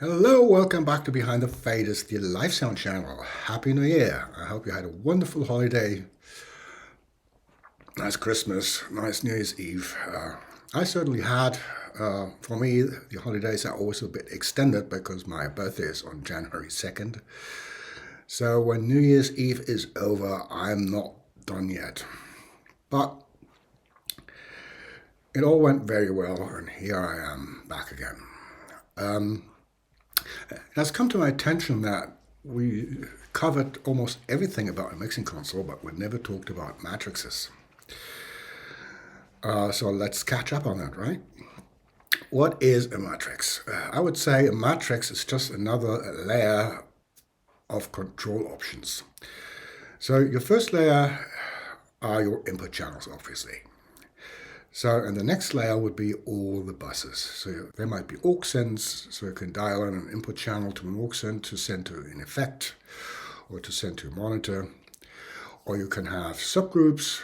Hello, welcome back to Behind the Faders, the Life Sound channel. Happy New Year. I hope you had a wonderful holiday. Nice Christmas, nice New Year's Eve. I certainly had. For me, the holidays are always a bit extended because my birthday is on January 2nd. So when New Year's Eve is over, I'm not done yet. But it all went very well, and here I am back again. It has come to my attention that we covered almost everything about a mixing console, but we never talked about matrices. So let's catch up on that, right? What is a matrix? I would say a matrix is just another layer of control options. So your first layer are your input channels, obviously. And the next layer would be all the buses. So there might be aux sends, so you can dial in an input channel to an aux send to send to an effect or to send to a monitor. Or you can have subgroups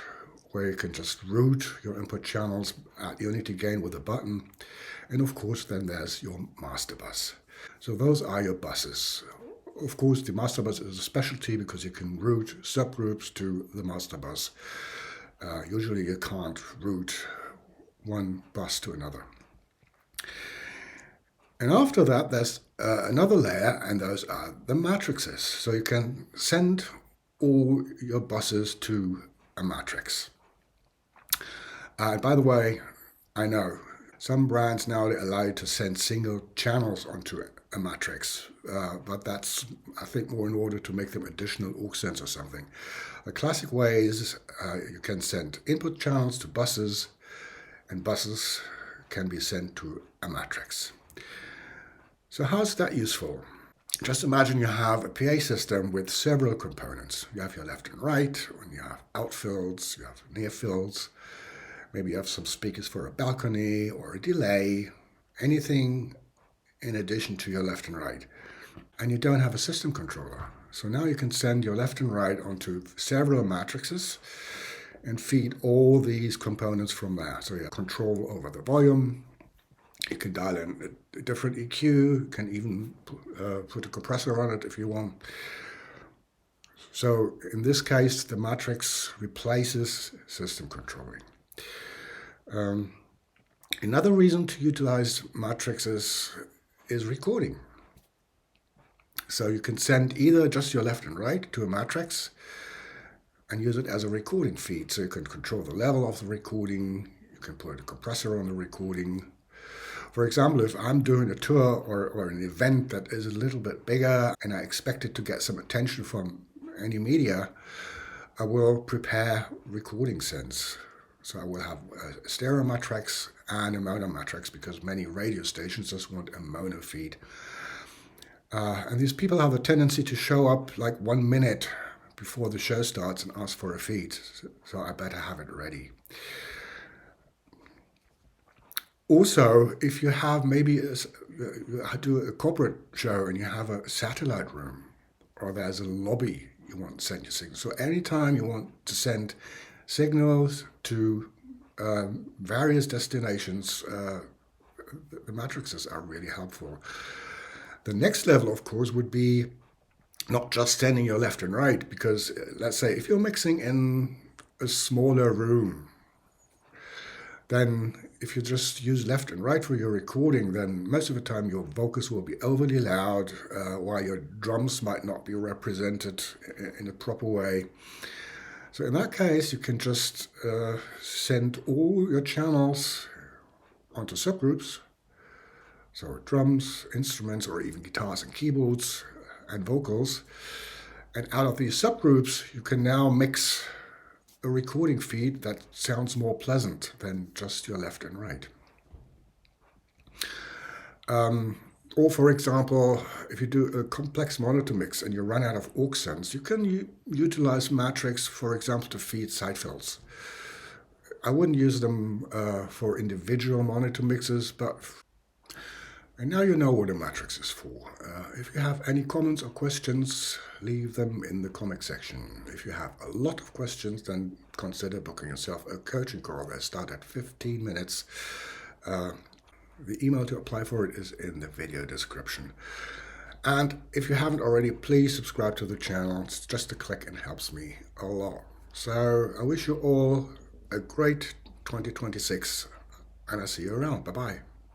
where you can just route your input channels at unity gain with a button. And of course, then there's your master bus. So those are your buses. Of course, the master bus is a specialty because you can route subgroups to the master bus. Usually you can't route one bus to another. And after that, there's another layer, and those are the matrices. So you can send all your buses to a matrix. By the way, I know some brands now allow you to send single channels onto a matrix, but that's, I think, more in order to make them additional aux sends or something. The classic way is you can send input channels to buses, and buses can be sent to a matrix. So how's that useful? Just imagine you have a PA system with several components. You have your left and right, and you have outfills, you have near fills. Maybe you have some speakers for a balcony or a delay, anything in addition to your left and right. And you don't have a system controller. So now you can send your left and right onto several matrices and feed all these components from there. So you have control over the volume. You can dial in a different EQ. You can even put a compressor on it if you want. So in this case, the matrix replaces system controlling. Another reason to utilize matrices is recording. So you can send either just your left and right to a matrix and use it as a recording feed. So you can control the level of the recording. You can put a compressor on the recording. For example, if I'm doing a tour or an event that is a little bit bigger and I expect it to get some attention from any media, I will prepare recording sends. So I will have a stereo matrix and a mono matrix because many radio stations just want a mono feed. And these people have a tendency to show up like 1 minute before the show starts and ask for a feed. So I better have it ready. Also, if you have maybe you do a corporate show and you have a satellite room or there's a lobby you want to send your signals. So anytime you want to send signals to various destinations, the matrices are really helpful. The next level, of course, would be not just sending your left and right, because let's say if you're mixing in a smaller room, then if you just use left and right for your recording, then most of the time your vocals will be overly loud, while your drums might not be represented in a proper way. So in that case, you can just send all your channels onto subgroups. So drums, instruments, or even guitars and keyboards and vocals. And out of these subgroups, you can now mix a recording feed that sounds more pleasant than just your left and right. Or for example, if you do a complex monitor mix and you run out of aux sends, you can utilize matrix, for example, to feed side fills. I wouldn't use them for individual monitor mixes, and now you know what a matrix is for. If you have any comments or questions, leave them in the comment section. If you have a lot of questions, then consider booking yourself a coaching call. They start at 15 minutes. The email to apply for it is in the video description. And if you haven't already, please subscribe to the channel. It's just a click and helps me a lot. So I wish you all a great 2026, and I'll see you around. Bye-bye.